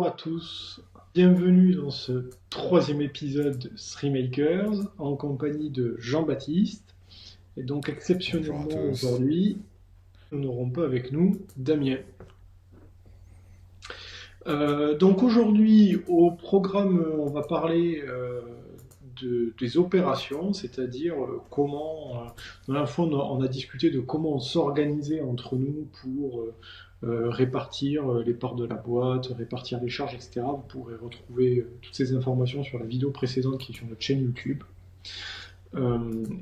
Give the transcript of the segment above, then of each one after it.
à tous, bienvenue dans ce troisième épisode de Three Makers en compagnie de Jean-Baptiste. Et donc Bonjour à exceptionnellement tous. aujourd'hui, nous n'aurons pas avec nous Damien. Donc aujourd'hui au programme, on va parler des opérations, c'est-à-dire comment, dans la fois on a discuté de comment on s'organisait entre nous pour répartir les parts de la boîte, répartir les charges, etc. Vous pourrez retrouver toutes ces informations sur la vidéo précédente qui est sur notre chaîne YouTube.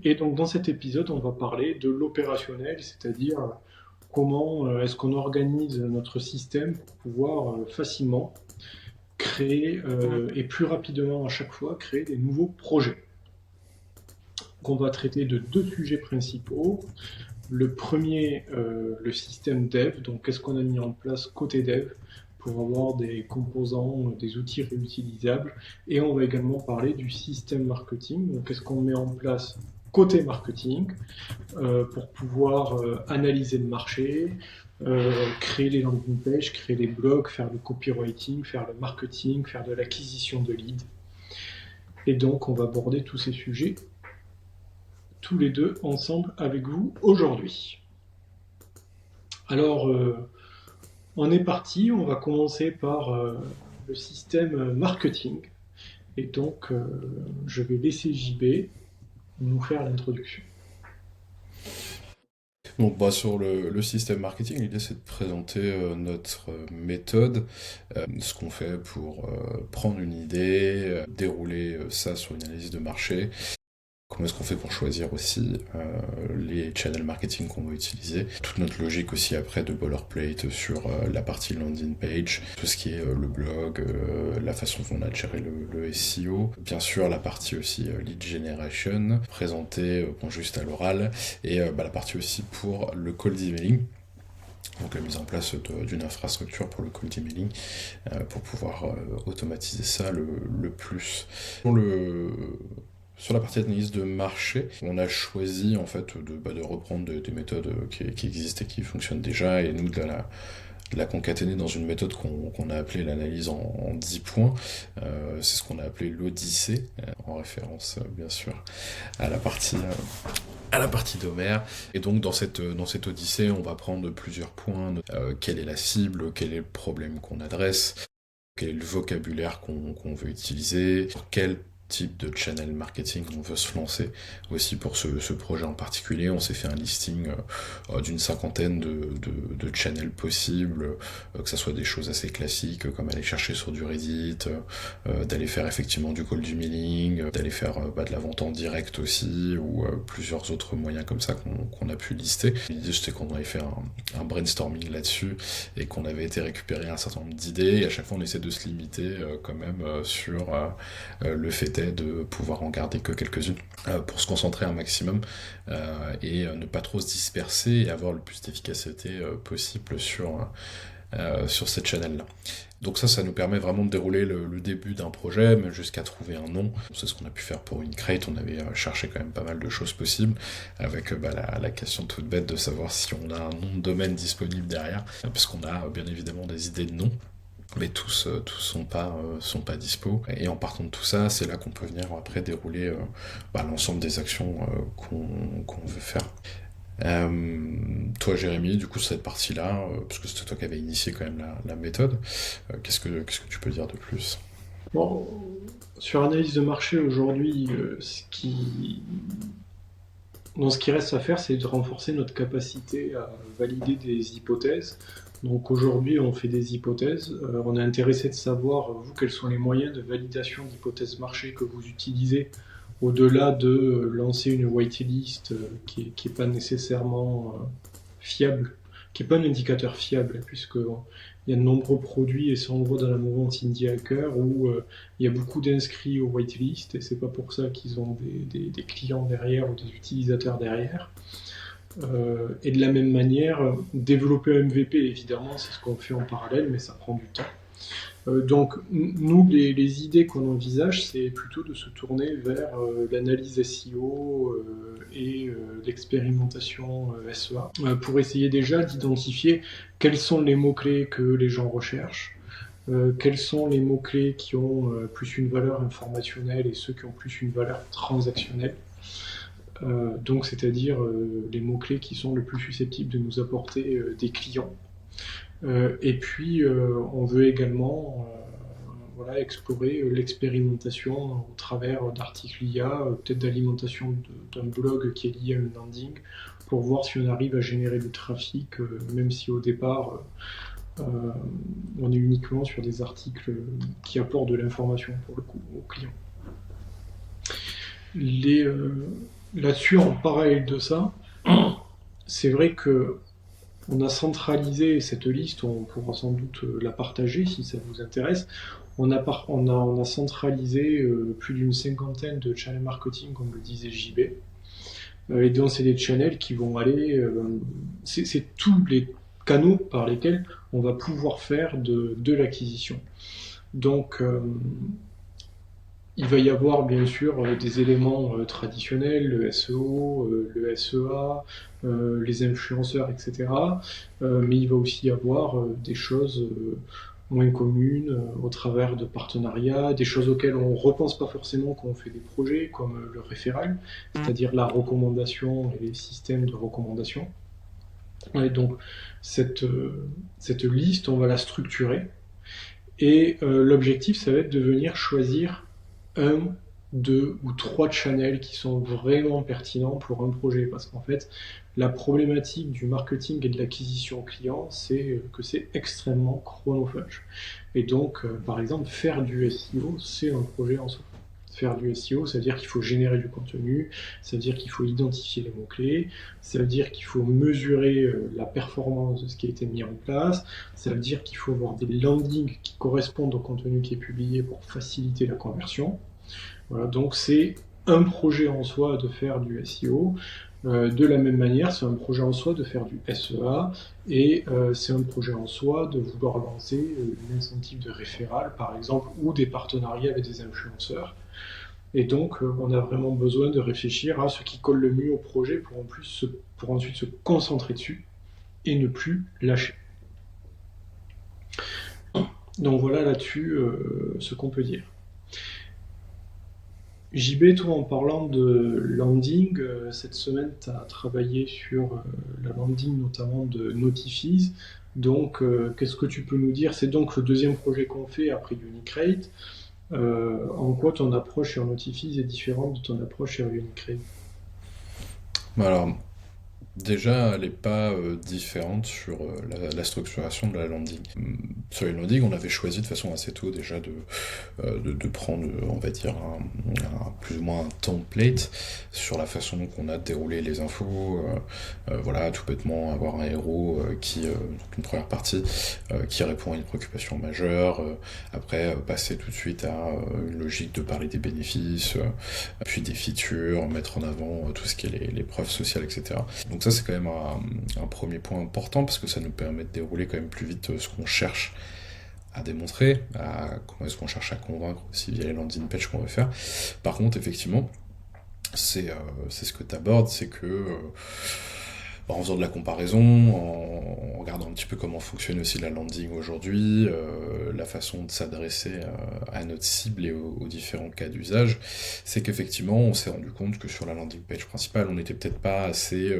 Et donc dans cet épisode, on va parler de l'opérationnel, c'est-à-dire comment est-ce qu'on organise notre système pour pouvoir facilement créer et plus rapidement à chaque fois créer des nouveaux projets. Donc on va traiter de deux sujets principaux. Le premier, le système dev, donc qu'est-ce qu'on a mis en place côté dev pour avoir des composants, des outils réutilisables. Et on va également parler du système marketing, donc qu'est-ce qu'on met en place côté marketing pour pouvoir analyser le marché, créer les landing pages, créer les blogs, faire le copywriting, faire le marketing, faire de l'acquisition de leads. Et donc on va aborder tous ces sujets tous les deux ensemble avec vous aujourd'hui. Alors, on est parti, on va commencer par le système marketing. Et donc, je vais laisser JB nous faire l'introduction. Sur le système marketing, l'idée c'est de présenter notre méthode, ce qu'on fait pour prendre une idée, dérouler ça sur une analyse de marché. Comment est-ce qu'on fait pour choisir aussi les channels marketing qu'on va utiliser. Toute notre logique aussi après de boilerplate sur la partie landing page, tout ce qui est le blog, la façon dont on a géré le SEO. Bien sûr la partie aussi lead generation, présentée juste à l'oral. Et la partie aussi pour le cold emailing. Donc la mise en place d'une infrastructure pour le cold emailing pour pouvoir automatiser ça le plus. Sur la partie analyse de marché, on a choisi en fait de reprendre des méthodes qui existent et qui fonctionnent déjà et nous de la concaténer dans une méthode qu'on a appelée l'analyse en 10 points. C'est ce qu'on a appelé l'Odyssée, en référence bien sûr à la partie d'Homère. Et donc dans cette Odyssée, on va prendre plusieurs points. Quelle est la cible, quel est le problème qu'on adresse, quel est le vocabulaire qu'on veut utiliser, sur quel type de channel marketing on veut se lancer aussi pour ce projet en particulier. On s'est fait un listing d'une cinquantaine de channels possibles, que ce soit des choses assez classiques comme aller chercher sur du Reddit, d'aller faire effectivement du cold emailing, d'aller faire de la vente en direct aussi, ou plusieurs autres moyens comme ça qu'on a pu lister. L'idée c'était qu'on avait fait un brainstorming là-dessus et qu'on avait été récupérer un certain nombre d'idées et à chaque fois on essaie de se limiter quand même sur le fait est de pouvoir en garder que quelques-unes pour se concentrer un maximum et ne pas trop se disperser et avoir le plus d'efficacité possible sur cette channel-là. Donc ça nous permet vraiment de dérouler le début d'un projet, même jusqu'à trouver un nom. C'est ce qu'on a pu faire pour InCrate, on avait cherché quand même pas mal de choses possibles, avec la question toute bête de savoir si on a un nom de domaine disponible derrière, parce qu'on a bien évidemment des idées de noms, mais tous sont pas dispo. Et en partant de tout ça, c'est là qu'on peut venir après dérouler l'ensemble des actions qu'on veut faire. Toi Jérémy, du coup cette partie-là, parce que c'était toi qui avais initié quand même la méthode, qu'est-ce que tu peux dire de plus? Bon, sur analyse de marché aujourd'hui, ce qui reste à faire, c'est de renforcer notre capacité à valider des hypothèses. Donc aujourd'hui, on fait des hypothèses. On est intéressé de savoir, vous, quels sont les moyens de validation d'hypothèses marché que vous utilisez, au-delà de lancer une waitlist qui est pas nécessairement fiable, qui n'est pas un indicateur fiable, puisque il y a de nombreux produits, et ça on le voit dans la mouvance Indie Hacker, où il y a beaucoup d'inscrits aux waitlist, et c'est pas pour ça qu'ils ont des clients derrière ou des utilisateurs derrière. Et de la même manière, développer un MVP, évidemment, c'est ce qu'on fait en parallèle, mais ça prend du temps. Donc, nous, les idées qu'on envisage, c'est plutôt de se tourner vers l'analyse SEO et l'expérimentation SEA pour essayer déjà d'identifier quels sont les mots-clés que les gens recherchent, quels sont les mots-clés qui ont plus une valeur informationnelle et ceux qui ont plus une valeur transactionnelle. Donc c'est-à-dire les mots-clés qui sont le plus susceptibles de nous apporter des clients. Et puis on veut également voilà, explorer l'expérimentation au travers d'articles IA, peut-être d'alimentation d'un blog qui est lié à un landing, pour voir si on arrive à générer du trafic, même si au départ on est uniquement sur des articles qui apportent de l'information pour le coup aux clients. Là-dessus, en parallèle de ça, c'est vrai que on a centralisé cette liste, on pourra sans doute la partager si ça vous intéresse. On a centralisé plus d'une cinquantaine de channels marketing, comme le disait JB. Et donc, c'est des channels qui vont aller. C'est tous les canaux par lesquels on va pouvoir faire de l'acquisition. Donc, il va y avoir bien sûr des éléments traditionnels, le SEO, le SEA, les influenceurs, etc. Mais il va aussi y avoir des choses moins communes au travers de partenariats, des choses auxquelles on ne repense pas forcément quand on fait des projets, comme le référal, c'est-à-dire la recommandation et les systèmes de recommandation. Et donc cette liste, on va la structurer. Et l'objectif, ça va être de venir choisir un, deux ou trois channels qui sont vraiment pertinents pour un projet. Parce qu'en fait, la problématique du marketing et de l'acquisition client, c'est que c'est extrêmement chronophage. Et donc, par exemple, faire du SEO, c'est un projet en soi. Faire du SEO, ça veut dire qu'il faut générer du contenu, ça veut dire qu'il faut identifier les mots-clés, ça veut dire qu'il faut mesurer la performance de ce qui a été mis en place, ça veut dire qu'il faut avoir des landings qui correspondent au contenu qui est publié pour faciliter la conversion. Voilà, donc c'est un projet en soi de faire du SEO. De la même manière, c'est un projet en soi de faire du SEA et c'est un projet en soi de vouloir lancer une incentive de référal, par exemple, ou des partenariats avec des influenceurs. Et donc, on a vraiment besoin de réfléchir à ce qui colle le mieux au projet pour ensuite se concentrer dessus et ne plus lâcher. Donc voilà là-dessus ce qu'on peut dire. JB, toi, en parlant de landing, cette semaine, tu as travaillé sur la landing notamment de Notifies. Donc, qu'est-ce que tu peux nous dire? C'est donc le deuxième projet qu'on fait après Unicrate. En quoi ton approche sur Notifies est différente de ton approche sur Unicrate? Alors, déjà, elle n'est pas différente sur la structuration de la landing. Sur une landing, on avait choisi de façon assez tôt déjà de prendre, on va dire, plus ou moins un template sur la façon qu'on a de dérouler les infos. Voilà, tout bêtement, avoir un héros donc une première partie, qui répond à une préoccupation majeure. Après, passer tout de suite à une logique de parler des bénéfices, puis des features, mettre en avant tout ce qui est les preuves sociales, etc. Donc ça, c'est quand même un premier point important parce que ça nous permet de dérouler quand même plus vite ce qu'on cherche à démontrer, comment est-ce qu'on cherche à convaincre aussi via les landing pages qu'on veut faire. Par contre, effectivement, c'est ce que tu abordes, c'est que en faisant de la comparaison, en regardant un petit peu comment fonctionne aussi la landing aujourd'hui, la façon de s'adresser à notre cible et aux différents cas d'usage, c'est qu'effectivement on s'est rendu compte que sur la landing page principale on n'était peut-être pas assez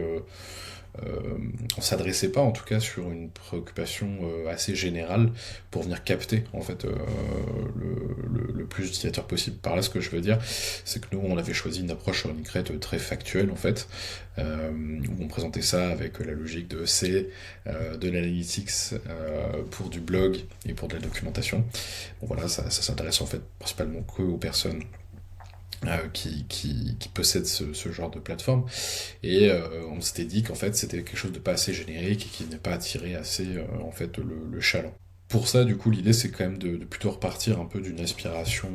on s'adressait pas en tout cas sur une préoccupation assez générale pour venir capter en fait le plus d'utilisateurs possible. Par là, ce que je veux dire, c'est que nous on avait choisi une approche sur Unicrate très factuelle en fait, où on présentait ça avec la logique de C, de l'analytics pour du blog et pour de la documentation. Bon voilà, ça s'adresse en fait principalement que aux personnes qui possèdent ce genre de plateforme, et on s'était dit qu'en fait c'était quelque chose de pas assez générique et qui n'est pas attiré assez en fait le chaland. Pour ça, du coup, l'idée c'est quand même de plutôt repartir un peu d'une aspiration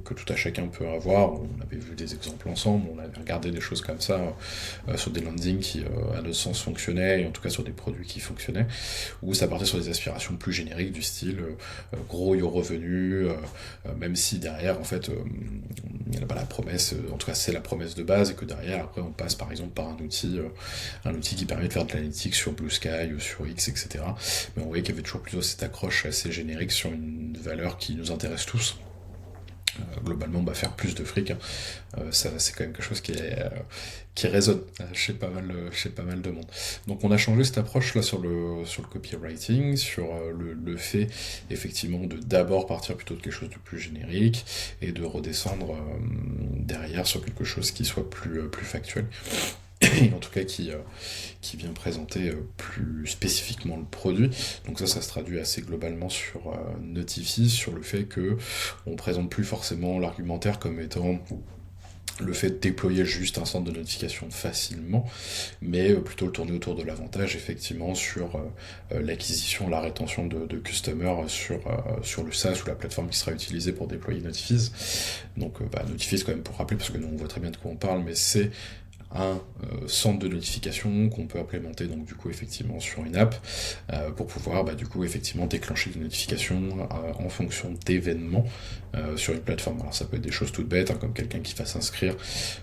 que tout à chacun peut avoir. On avait vu des exemples ensemble, on avait regardé des choses comme ça sur des landings qui, à notre sens, fonctionnaient, et en tout cas sur des produits qui fonctionnaient, où ça partait sur des aspirations plus génériques du style gros yo revenu, même si derrière, en fait, il n'y a pas la promesse, en tout cas c'est la promesse de base, et que derrière, après, on passe par exemple par un outil qui permet de faire de l'analytique sur Blue Sky ou sur X, etc. Mais on voyait qu'il y avait toujours plutôt cette accroche assez générique sur une valeur qui nous intéresse tous. Globalement, faire plus de fric, hein. Ça, c'est quand même quelque chose qui résonne chez pas mal de monde. Donc on a changé cette approche là sur le copywriting, sur le fait effectivement de d'abord partir plutôt de quelque chose de plus générique et de redescendre derrière sur quelque chose qui soit plus factuel. Et en tout cas qui vient présenter plus spécifiquement le produit. Donc ça se traduit assez globalement sur Notify, sur le fait que on présente plus forcément l'argumentaire comme étant le fait de déployer juste un centre de notification facilement, mais plutôt le tourner autour de l'avantage, effectivement, sur l'acquisition, la rétention de customers sur le SaaS ou la plateforme qui sera utilisée pour déployer Notify. Donc Notify, c'est quand même pour rappeler, parce que nous on voit très bien de quoi on parle, mais c'est un centre de notification qu'on peut implémenter donc du coup effectivement sur une app pour pouvoir du coup effectivement déclencher des notifications en fonction d'événements sur une plateforme. Alors ça peut être des choses toutes bêtes, hein, comme quelqu'un qui va s'inscrire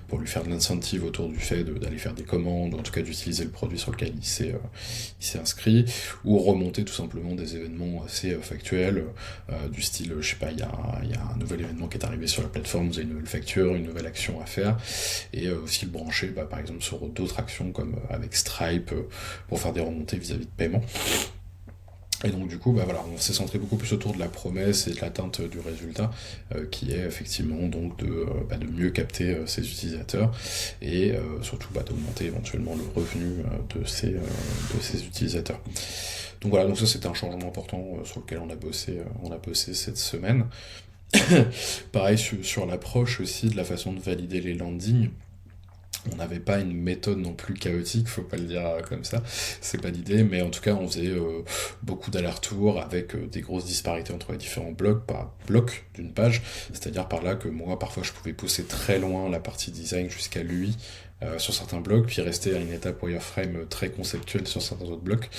pour lui faire de l'incentive autour du fait d'aller faire des commandes, ou en tout cas d'utiliser le produit sur lequel il s'est inscrit, ou remonter tout simplement des événements assez factuels du style, je sais pas, il y a un nouvel événement qui est arrivé sur la plateforme, vous avez une nouvelle facture, une nouvelle action à faire, et aussi le brancher par exemple sur d'autres actions comme avec Stripe pour faire des remontées vis-à-vis de paiement. Et donc du coup, on s'est centré beaucoup plus autour de la promesse et de l'atteinte du résultat, qui est effectivement donc de mieux capter ses utilisateurs et surtout d'augmenter éventuellement le revenu de ces utilisateurs. Donc voilà, donc ça c'était un changement important sur lequel on a bossé cette semaine. Pareil sur l'approche aussi de la façon de valider les landings. On n'avait pas une méthode non plus chaotique, faut pas le dire comme ça, c'est pas l'idée, mais en tout cas on faisait beaucoup d'allers-retours avec des grosses disparités entre les différents blocs d'une page, c'est-à-dire par là que moi parfois je pouvais pousser très loin la partie design jusqu'à lui sur certains blocs, puis rester à une étape wireframe très conceptuelle sur certains autres blocs.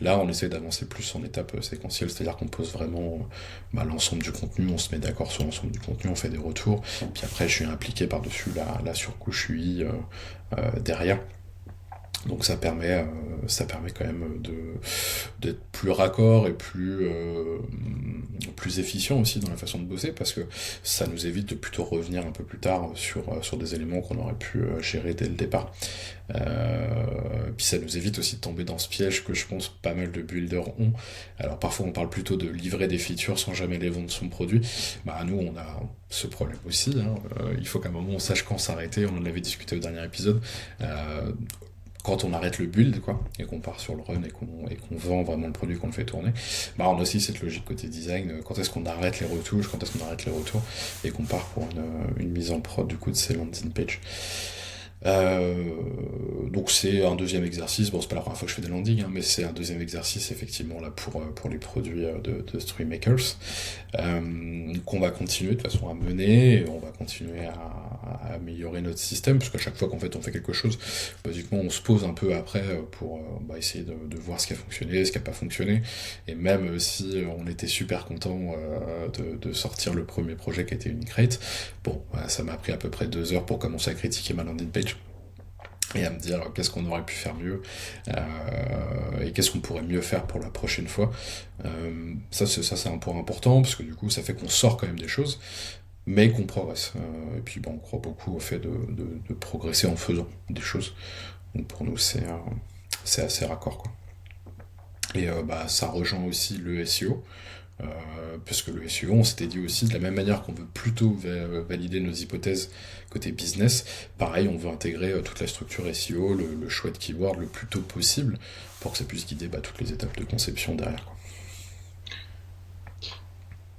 Là on essaie d'avancer plus en étape séquentielle, c'est-à-dire qu'on pose vraiment l'ensemble du contenu, on se met d'accord sur l'ensemble du contenu, on fait des retours, puis après je suis impliqué par-dessus la surcouche UI derrière. Donc ça permet quand même d'être plus raccord et plus efficient aussi dans la façon de bosser, parce que ça nous évite de plutôt revenir un peu plus tard sur des éléments qu'on aurait pu gérer dès le départ. Puis ça nous évite aussi de tomber dans ce piège que je pense pas mal de builders ont. Alors parfois on parle plutôt de livrer des features sans jamais les vendre son produit. Nous on a ce problème aussi, hein. Il faut qu'à un moment on sache quand s'arrêter, on en avait discuté au dernier épisode. Quand on arrête le build, et qu'on part sur le run et qu'on vend vraiment le produit, qu'on le fait tourner, on a aussi cette logique côté design, quand est-ce qu'on arrête les retouches, quand est-ce qu'on arrête les retours, et qu'on part pour une mise en prod du coup de ces landing pages. Donc c'est un deuxième exercice, c'est pas la première fois que je fais des landings, hein, mais c'est un deuxième exercice effectivement là pour les produits de Streammakers, qu'on va continuer de toute façon à mener, et on va continuer à améliorer notre système, parce qu'à chaque fois qu'en fait on fait quelque chose, basiquement on se pose un peu après pour essayer de voir ce qui a fonctionné, ce qui a pas fonctionné, et même si on était super content de sortir le premier projet qui était Unicrate, ça m'a pris à peu près 2 heures pour commencer à critiquer ma landing page et à me dire qu'est-ce qu'on aurait pu faire mieux et qu'est-ce qu'on pourrait mieux faire pour la prochaine fois. Ça c'est un point important, parce que du coup ça fait qu'on sort quand même des choses, mais qu'on progresse. Et puis on croit beaucoup au fait de progresser en faisant des choses. Donc pour nous c'est assez raccord, quoi. Et ça rejoint aussi le SEO. Parce que le SEO, on s'était dit aussi, de la même manière qu'on veut plutôt valider nos hypothèses côté business, pareil, on veut intégrer toute la structure SEO, le choix de keyword le plus tôt possible, pour que ça puisse guider toutes les étapes de conception derrière, quoi.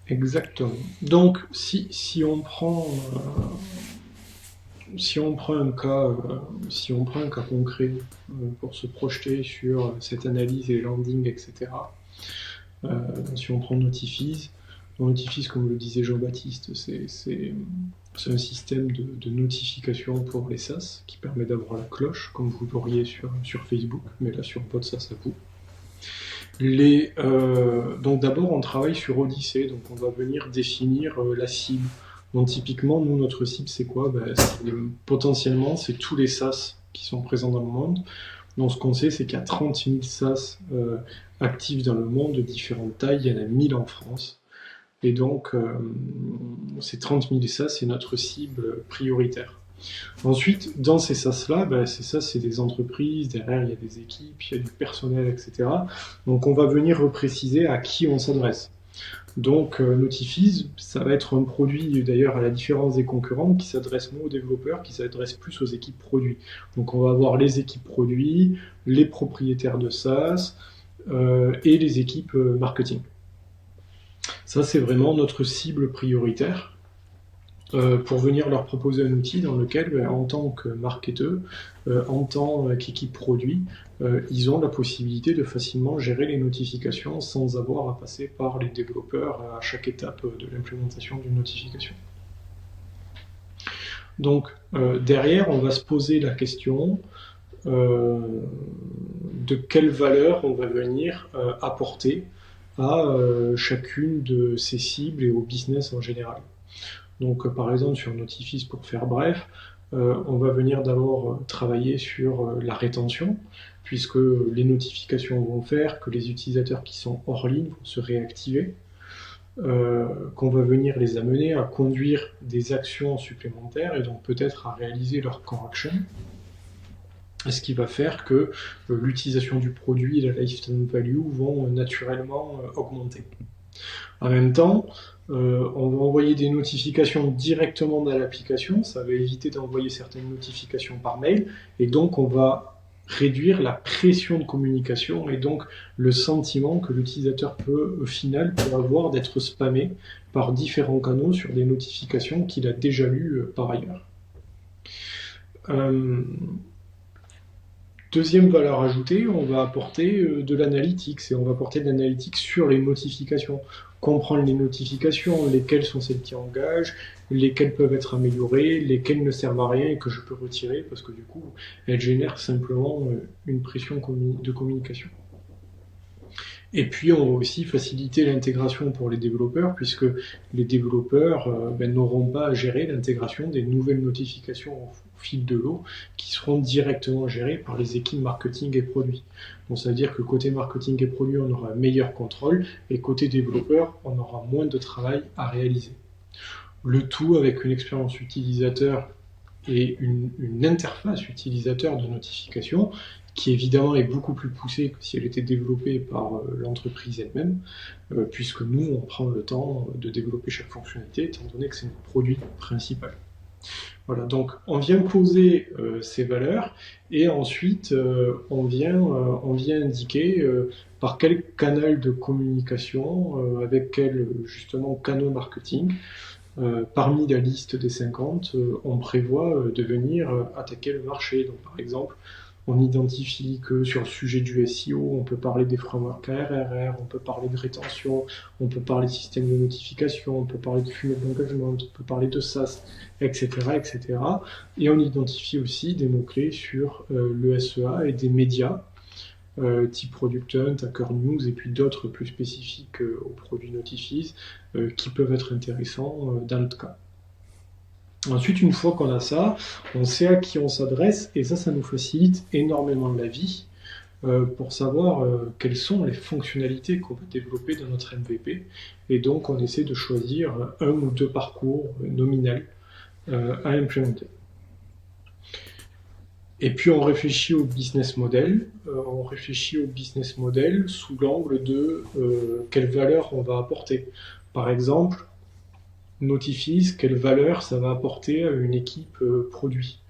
Exactement. Donc, si on prend un cas, concret pour se projeter sur cette analyse et landing, etc. Si on prend Notify, comme le disait Jean-Baptiste, c'est un système de notification pour les SaaS qui permet d'avoir la cloche, comme vous l'auriez sur Facebook, mais là sur votre SaaS à vous. Donc d'abord on travaille sur Odyssey, donc on va venir définir la cible. Donc typiquement, nous, notre cible c'est quoi? Potentiellement c'est tous les SaaS qui sont présents dans le monde. Donc ce qu'on sait, c'est qu'il y a 30 000 SaaS actifs dans le monde de différentes tailles, il y en a 1000 en France. Et donc ces 30 000 SaaS, c'est notre cible prioritaire. Ensuite, dans ces SaaS-là, ces SaaS, c'est des entreprises, derrière il y a des équipes, il y a du personnel, etc. Donc on va venir repréciser à qui on s'adresse. Donc Notifiz, ça va être un produit, d'ailleurs à la différence des concurrents, qui s'adresse moins aux développeurs, qui s'adresse plus aux équipes produits. Donc on va avoir les équipes produits, les propriétaires de SaaS et les équipes marketing. Ça, c'est vraiment notre cible prioritaire. Pour venir leur proposer un outil dans lequel, en tant que marketeur, en tant qu'équipe produit, ils ont la possibilité de facilement gérer les notifications sans avoir à passer par les développeurs à chaque étape de l'implémentation d'une notification. Donc derrière, on va se poser la question de quelle valeur on va venir apporter à chacune de ces cibles et au business en général. Donc par exemple sur Notifiz, pour faire bref, on va venir d'abord travailler sur la rétention, puisque les notifications vont faire que les utilisateurs qui sont hors ligne vont se réactiver, qu'on va venir les amener à conduire des actions supplémentaires et donc peut-être à réaliser leur core action, ce qui va faire que l'utilisation du produit et la lifetime value vont naturellement augmenter. En même temps, on va envoyer des notifications directement dans l'application, ça va éviter d'envoyer certaines notifications par mail, et donc on va réduire la pression de communication et donc le sentiment que l'utilisateur peut, au final, peut avoir d'être spammé par différents canaux sur des notifications qu'il a déjà lues par ailleurs. Deuxième valeur ajoutée, on va apporter de l'analytics, et on va apporter de l'analytics sur les notifications. Comprendre les notifications, lesquelles sont celles qui engagent, lesquelles peuvent être améliorées, lesquelles ne servent à rien et que je peux retirer parce que du coup, elles génèrent simplement une pression de communication. Et puis on va aussi faciliter l'intégration pour les développeurs, puisque les développeurs n'auront pas à gérer l'intégration des nouvelles notifications au fil de l'eau, qui seront directement gérées par les équipes marketing et produits. Donc ça veut dire que côté marketing et produits, on aura un meilleur contrôle, et côté développeur, on aura moins de travail à réaliser. Le tout avec une expérience utilisateur et une interface utilisateur de notification qui évidemment est beaucoup plus poussée que si elle était développée par l'entreprise elle-même, puisque nous, on prend le temps de développer chaque fonctionnalité, étant donné que c'est notre produit principal. Voilà, donc on vient poser ces valeurs, et ensuite on vient indiquer par quel canal de communication, avec quel justement canaux marketing, parmi la liste des 50, on prévoit de venir attaquer le marché. Donc par exemple, on identifie que sur le sujet du SEO, on peut parler des frameworks ARR, on peut parler de rétention, on peut parler de système de notification, on peut parler de funnel d'engagement, on peut parler de SaaS, etc., etc. Et on identifie aussi des mots-clés sur le SEA et des médias, type Product Hunt, Hacker News, et puis d'autres plus spécifiques aux produits Notifiz, qui peuvent être intéressants dans le cas. Ensuite, une fois qu'on a ça, on sait à qui on s'adresse, et ça nous facilite énormément la vie pour savoir quelles sont les fonctionnalités qu'on peut développer dans notre MVP. Et donc, on essaie de choisir un ou deux parcours nominaux à implémenter. Et puis, on réfléchit au business model. On réfléchit au business model sous l'angle de quelle valeur on va apporter. Par exemple, Notifiz, quelle valeur ça va apporter à une équipe produit.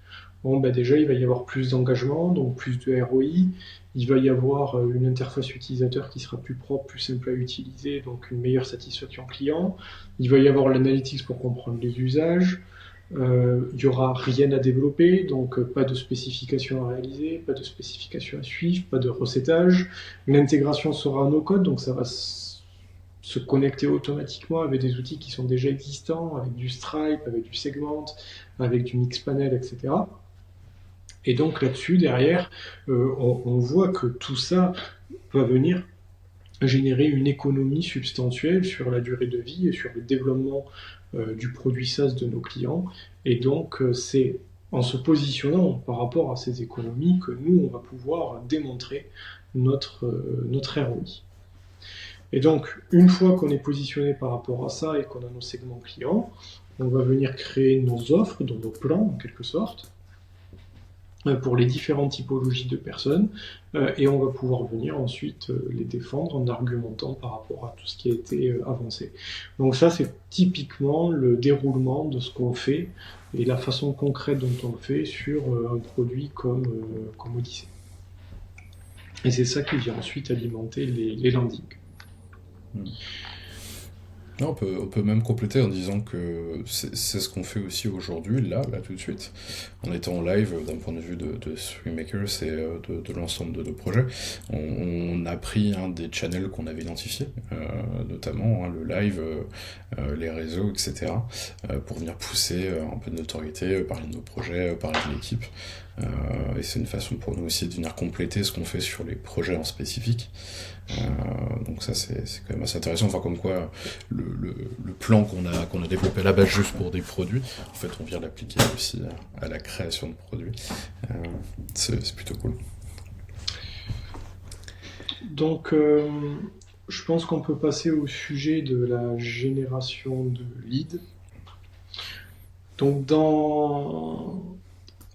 Bon, déjà, il va y avoir plus d'engagement, donc plus de ROI. Il va y avoir une interface utilisateur qui sera plus propre, plus simple à utiliser, donc une meilleure satisfaction client. Il va y avoir l'analytics pour comprendre les usages. Il n'y aura rien à développer, donc pas de spécification à réaliser, pas de spécification à suivre, pas de recettage. L'intégration sera en no-code, donc ça va se connecter automatiquement avec des outils qui sont déjà existants, avec du Stripe, avec du Segment, avec du Mixpanel, etc. Et donc là-dessus, derrière, on voit que tout ça va venir générer une économie substantielle sur la durée de vie et sur le développement du produit SaaS de nos clients. Et donc, c'est en se positionnant par rapport à ces économies que nous, on va pouvoir démontrer notre ROI. Et donc, une fois qu'on est positionné par rapport à ça et qu'on a nos segments clients, on va venir créer nos offres, dans nos plans en quelque sorte, pour les différentes typologies de personnes, et on va pouvoir venir ensuite les défendre en argumentant par rapport à tout ce qui a été avancé. Donc ça, c'est typiquement le déroulement de ce qu'on fait et la façon concrète dont on le fait sur un produit comme Odyssey. Et c'est ça qui vient ensuite alimenter les landings. Non, on peut même compléter en disant que c'est ce qu'on fait aussi aujourd'hui, là tout de suite, en étant en live d'un point de vue de Streammakers et de l'ensemble de nos projets. On a pris un des channels qu'on avait identifiés, notamment le live, les réseaux, etc., pour venir pousser un peu de notoriété, parler de nos projets, parler de l'équipe. Et c'est une façon pour nous aussi de venir compléter ce qu'on fait sur les projets en spécifique. Donc ça c'est quand même assez intéressant, enfin comme quoi le plan qu'on a développé à la base juste pour des produits, en fait on vient l'appliquer aussi à la création de produits. C'est plutôt cool. Donc je pense qu'on peut passer au sujet de la génération de leads. Donc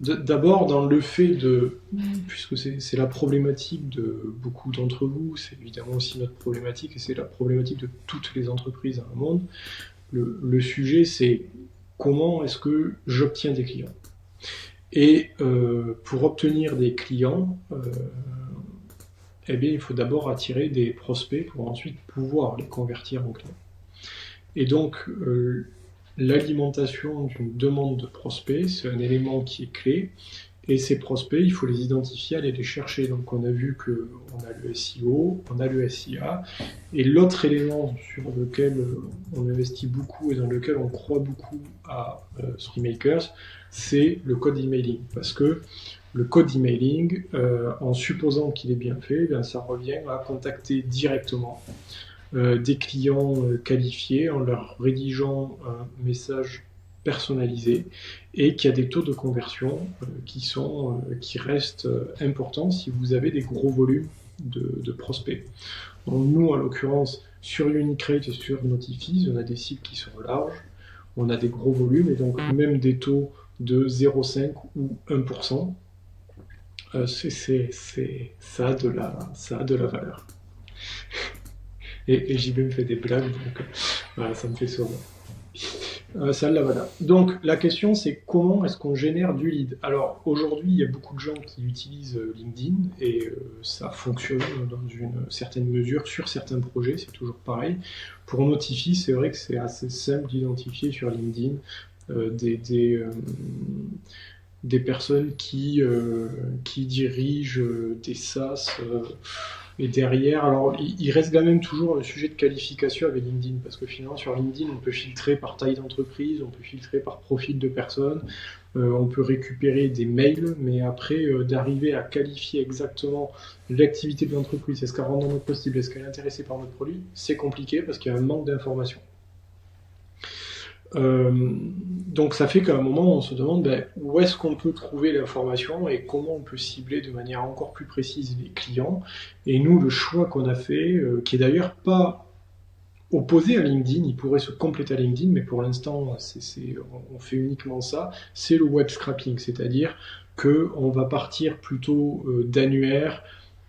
d'abord, dans le fait de, puisque c'est la problématique de beaucoup d'entre vous, c'est évidemment aussi notre problématique et c'est la problématique de toutes les entreprises dans le monde, le sujet c'est comment est-ce que j'obtiens des clients. Et pour obtenir des clients, eh bien, il faut d'abord attirer des prospects pour ensuite pouvoir les convertir en clients. Et donc, l'alimentation d'une demande de prospects, c'est un élément qui est clé. Et ces prospects, il faut les identifier, aller les chercher. Donc on a vu qu'on a le SEO, on a le SIA. Et l'autre élément sur lequel on investit beaucoup et dans lequel on croit beaucoup à Streammakers, c'est le code emailing. Parce que le code emailing, en supposant qu'il est bien fait, bien, ça revient à contacter directement des clients qualifiés en leur rédigeant un message personnalisé et qui a des taux de conversion qui restent importants si vous avez des gros volumes de prospects. Donc nous, en l'occurrence, sur Unicrate et sur Notifiz, on a des cibles qui sont larges, on a des gros volumes et donc même des taux de 0,5 ou 1%, ça a de la valeur. Et JB me fait des blagues, donc voilà, ça me fait sourire. Ça, là, voilà. Donc la question c'est comment est-ce qu'on génère du lead. Alors aujourd'hui il y a beaucoup de gens qui utilisent LinkedIn et ça fonctionne dans une certaine mesure sur certains projets, c'est toujours pareil. Pour Notifi, c'est vrai que c'est assez simple d'identifier sur LinkedIn des personnes qui dirigent des SaaS. Et derrière, alors il reste quand même toujours un sujet de qualification avec LinkedIn, parce que finalement sur LinkedIn, on peut filtrer par taille d'entreprise, on peut filtrer par profil de personne, on peut récupérer des mails, mais après d'arriver à qualifier exactement l'activité de l'entreprise, est-ce qu'elle rentre dans notre possible, est-ce qu'elle est intéressée par notre produit, c'est compliqué parce qu'il y a un manque d'informations. Donc ça fait qu'à un moment on se demande où est-ce qu'on peut trouver l'information et comment on peut cibler de manière encore plus précise les clients. Et nous, le choix qu'on a fait, qui est d'ailleurs pas opposé à LinkedIn, il pourrait se compléter à LinkedIn, mais pour l'instant on fait uniquement ça, c'est le web scrapping, c'est-à-dire qu'on va partir plutôt d'annuaires,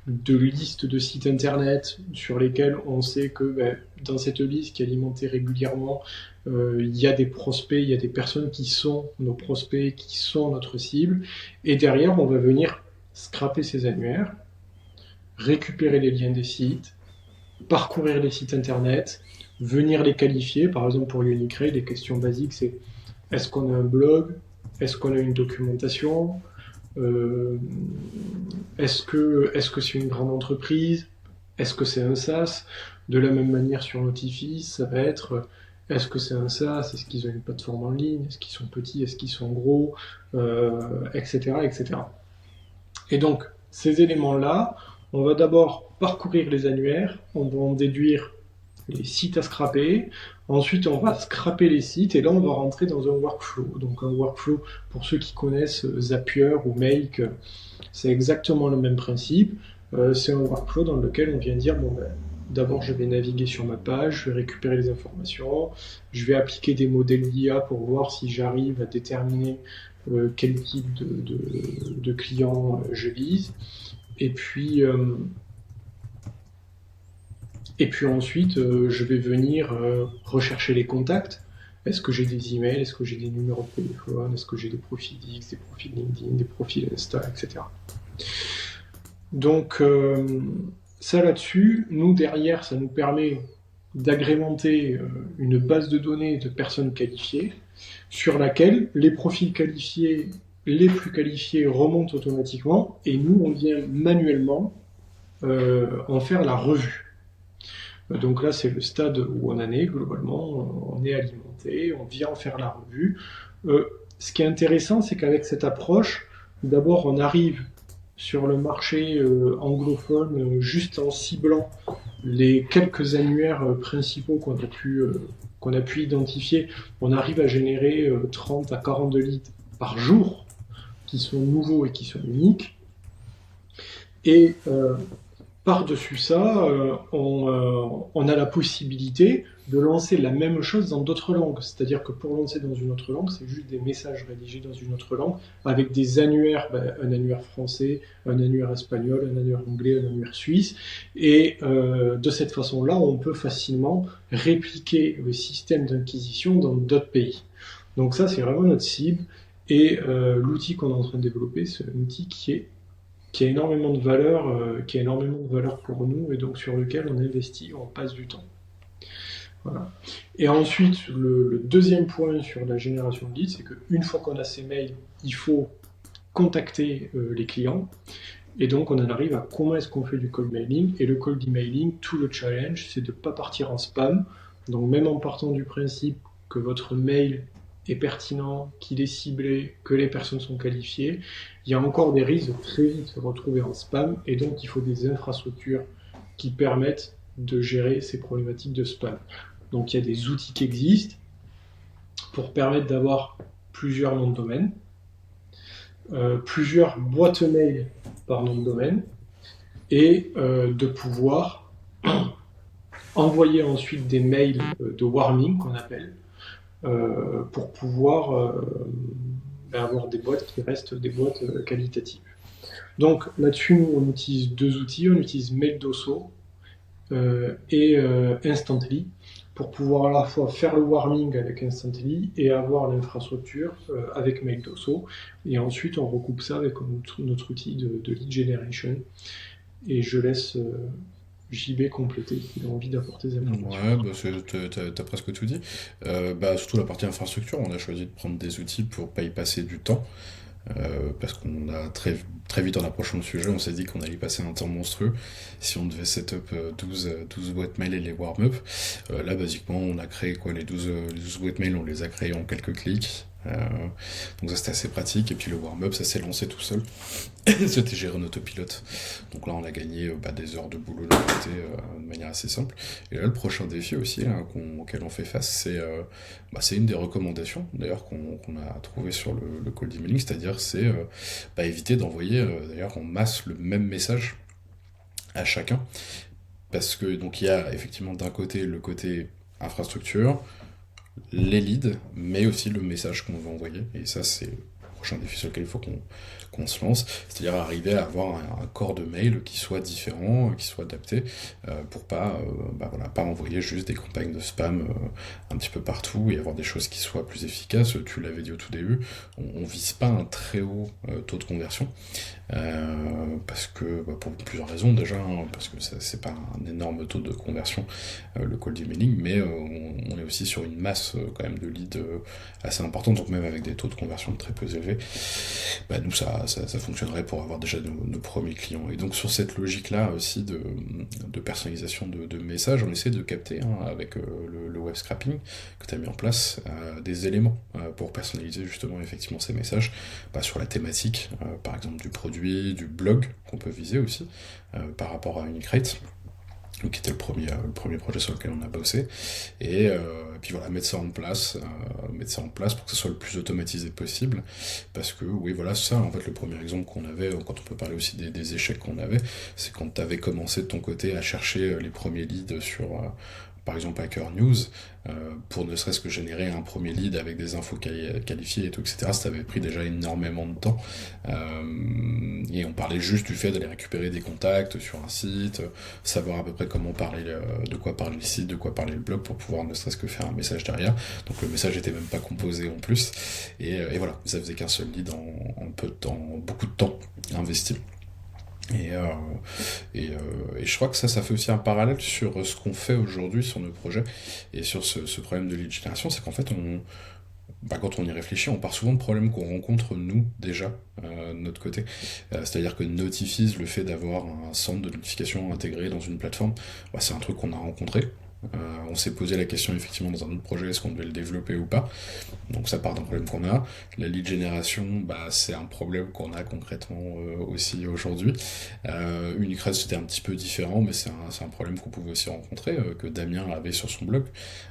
de listes de sites internet sur lesquels on sait que dans cette liste qui est alimentée régulièrement, il y a des prospects, il y a des personnes qui sont nos prospects, qui sont notre cible, et derrière on va venir scraper ces annuaires, récupérer les liens des sites, parcourir les sites internet, venir les qualifier. Par exemple pour Unicrate, les questions basiques c'est est-ce qu'on a un blog, est-ce qu'on a une documentation, est-ce que c'est une grande entreprise, est-ce que c'est un SaaS. De la même manière sur Notifi, ça va être est-ce que c'est un SaaS, est-ce qu'ils ont une plateforme en ligne, est-ce qu'ils sont petits, est-ce qu'ils sont gros, etc., etc. Et donc ces éléments-là, on va d'abord parcourir les annuaires, on va en déduire les sites à scraper, Ensuite, on va scraper les sites et là, on va rentrer dans un workflow. Donc, un workflow, pour ceux qui connaissent Zapier ou Make, c'est exactement le même principe. C'est un workflow dans lequel on vient dire, bon, ben, d'abord, je vais naviguer sur ma page, je vais récupérer les informations, je vais appliquer des modèles d'IA pour voir si j'arrive à déterminer quel type de client je vise. Et puis, euh, et puis ensuite, je vais venir rechercher les contacts. Est-ce que j'ai des emails? Est-ce que j'ai des numéros de téléphone? Est-ce que j'ai des profils X, des profils LinkedIn, des profils Insta, etc. Donc, ça là-dessus, nous derrière, ça nous permet d'agrémenter une base de données de personnes qualifiées sur laquelle les profils qualifiés, les plus qualifiés remontent automatiquement et nous, on vient manuellement en faire la revue. Donc là, c'est le stade où on en est globalement, on est alimenté, on vient en faire la revue. Ce qui est intéressant, c'est qu'avec cette approche, d'abord on arrive sur le marché anglophone juste en ciblant les quelques annuaires principaux qu'on a pu identifier. On arrive à générer 30 à 42 leads par jour qui sont nouveaux et qui sont uniques. Et par-dessus ça, on a la possibilité de lancer la même chose dans d'autres langues. C'est-à-dire que pour lancer dans une autre langue, c'est juste des messages rédigés dans une autre langue avec des annuaires, un annuaire français, un annuaire espagnol, un annuaire anglais, un annuaire suisse. Et de cette façon-là, on peut facilement répliquer le système d'acquisition dans d'autres pays. Donc ça, c'est vraiment notre cible. Et l'outil qu'on est en train de développer, c'est un outil qui a énormément de valeur, pour nous et donc sur lequel on investit, on passe du temps. Voilà. Et ensuite, le deuxième point sur la génération de leads, c'est qu'une fois qu'on a ces mails, il faut contacter les clients. Et donc, on en arrive à comment est-ce qu'on fait du cold mailing. Et le cold emailing, tout le challenge, c'est de ne pas partir en spam. Donc, même en partant du principe que votre mail est pertinent, qu'il est ciblé, que les personnes sont qualifiées, il y a encore des risques de très vite se retrouver en spam. Et donc, il faut des infrastructures qui permettent de gérer ces problématiques de spam. Donc, il y a des outils qui existent pour permettre d'avoir plusieurs noms de domaine, plusieurs boîtes mail par nom de domaine, et de pouvoir envoyer ensuite des mails de warming qu'on appelle, pour pouvoir avoir des boîtes qui restent des boîtes qualitatives. Donc là-dessus, nous, on utilise deux outils. On utilise MailDosso et Instantly pour pouvoir à la fois faire le warming avec Instantly et avoir l'infrastructure avec MailDosso. Et ensuite, on recoupe ça avec notre outil de lead generation. Et je laisse JB compléter s'il a envie d'apporter des informations. Ouais, bah t'as presque tout dit. Surtout la partie infrastructure, on a choisi de prendre des outils pour pas y passer du temps. Parce qu'on a très vite en approchant le sujet, on s'est dit qu'on allait y passer un temps monstrueux si on devait setup 12 boîtes mail et les warm-up. Là, basiquement, on a créé les 12 boîtes mail, on les a créées en quelques clics. Donc ça c'était assez pratique, et puis le warm-up ça s'est lancé tout seul. C'était géré en autopilote. Donc là on a gagné des heures de boulot de notre côté de manière assez simple. Et là le prochain défi aussi auquel on fait face, c'est une des recommandations d'ailleurs qu'on a trouvé sur le cold emailing, c'est-à-dire c'est éviter d'envoyer d'ailleurs en masse le même message à chacun. Parce que donc il y a effectivement d'un côté le côté infrastructure, les leads, mais aussi le message qu'on veut envoyer. Et ça, c'est le prochain défi sur lequel il faut qu'on se lance. C'est-à-dire arriver à avoir un corps de mail qui soit différent, qui soit adapté, pour pas envoyer juste des campagnes de spam un petit peu partout et avoir des choses qui soient plus efficaces. Tu l'avais dit au tout début, on vise pas un très haut taux de conversion. Parce que pour plusieurs raisons déjà, parce que c'est pas un énorme taux de conversion le cold emailing, mais on est aussi sur une masse quand même de leads assez importante, donc même avec des taux de conversion très peu élevés, nous ça fonctionnerait pour avoir déjà nos premiers clients. Et donc sur cette logique là aussi de personnalisation de messages, on essaie de capter avec le web scrapping que tu as mis en place des éléments pour personnaliser justement effectivement ces messages sur la thématique par exemple du produit, du blog qu'on peut viser aussi par rapport à Unicrate. qui était le premier projet sur lequel on a bossé, et puis voilà, mettre ça en place pour que ce soit le plus automatisé possible, parce que oui, voilà, ça, en fait, le premier exemple qu'on avait, quand on peut parler aussi des échecs qu'on avait, c'est quand tu avais commencé de ton côté à chercher les premiers leads sur, par exemple, Hacker News, pour ne serait-ce que générer un premier lead avec des infos qualifiées et tout, etc. Ça avait pris déjà énormément de temps. Et on parlait juste du fait d'aller récupérer des contacts sur un site, savoir à peu près comment parler, de quoi parler le site, de quoi parler le blog, pour pouvoir ne serait-ce que faire un message derrière. Donc le message était même pas composé en plus. Et voilà, ça faisait qu'un seul lead en peu de temps, beaucoup de temps investi. Et je crois que ça fait aussi un parallèle sur ce qu'on fait aujourd'hui sur nos projets et sur ce problème de lead generation, c'est qu'en fait, quand on y réfléchit, on part souvent de problèmes qu'on rencontre nous déjà de notre côté. C'est-à-dire que Notifiz, le fait d'avoir un centre de notification intégré dans une plateforme, c'est un truc qu'on a rencontré. On s'est posé la question effectivement dans un autre projet, est-ce qu'on devait le développer ou pas. Donc ça part d'un problème qu'on a. La lead génération, c'est un problème qu'on a concrètement aussi aujourd'hui. Unicred, c'était un petit peu différent, mais c'est un problème qu'on pouvait aussi rencontrer, que Damien avait sur son blog,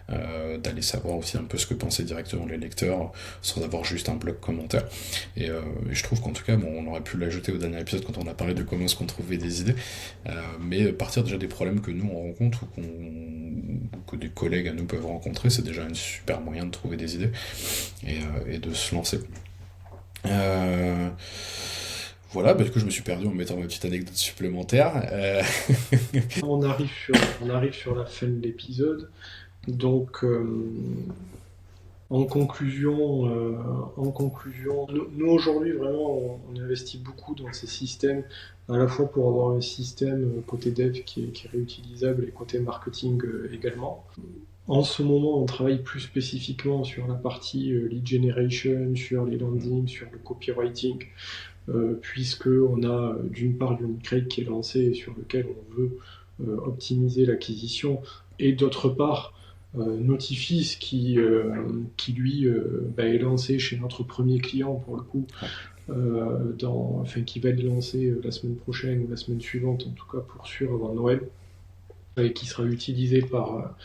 d'aller savoir aussi un peu ce que pensaient directement les lecteurs, sans avoir juste un blog commentaire. Et je trouve qu'en tout cas, on aurait pu l'ajouter au dernier épisode quand on a parlé de comment est-ce qu'on trouvait des idées, mais partir déjà des problèmes que nous on rencontre ou que des collègues à nous peuvent rencontrer, c'est déjà un super moyen de trouver des idées et de se lancer. Voilà, du coup je me suis perdu en mettant ma petite anecdote supplémentaire. On arrive sur la fin de l'épisode, donc en conclusion, nous aujourd'hui vraiment on investit beaucoup dans ces systèmes, à la fois pour avoir un système côté dev qui est réutilisable et côté marketing également. En ce moment, on travaille plus spécifiquement sur la partie lead generation, sur les landings, sur le copywriting, puisque on a d'une part Unicred qui est lancé et sur lequel on veut optimiser l'acquisition, et d'autre part Notifiz qui lui est lancé chez notre premier client pour le coup, qui va être lancé la semaine prochaine ou la semaine suivante, en tout cas pour sûr avant Noël, et qui sera utilisé par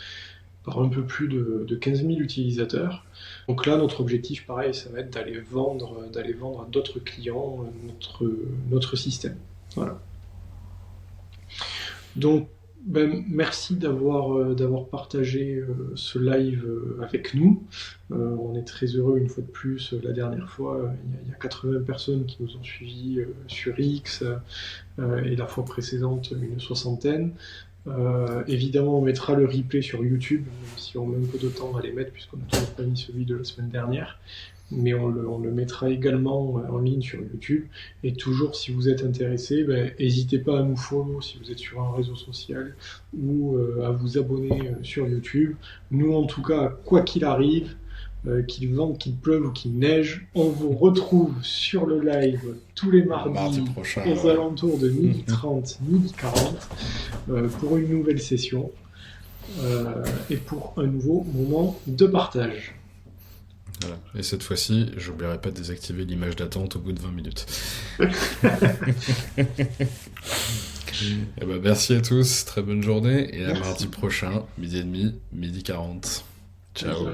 un peu plus de 15 000 utilisateurs. Donc là, notre objectif, pareil, ça va être d'aller vendre à d'autres clients notre système. Voilà. Donc, merci d'avoir partagé ce live avec nous. On est très heureux, une fois de plus. La dernière fois, il y a 80 personnes qui nous ont suivis sur X, et la fois précédente, une soixantaine. Évidemment, on mettra le replay sur YouTube, même si on met un peu de temps à les mettre, puisqu'on n'a toujours pas mis celui de la semaine dernière. Mais on le mettra également en ligne sur YouTube. Et toujours, si vous êtes intéressé, n'hésitez pas à nous follow si vous êtes sur un réseau social, ou à vous abonner sur YouTube. Nous, en tout cas, quoi qu'il arrive, qu'il vente, qu'il pleuve ou qu'il neige, on vous retrouve sur le live tous les mardis prochain, aux alentours de 12h30, 12h40, pour une nouvelle session et pour un nouveau moment de partage. Voilà. Et cette fois-ci, j'oublierai pas de désactiver l'image d'attente au bout de 20 minutes. Merci à tous, très bonne journée, et à mardi prochain, 12h30, 12h40. Ciao.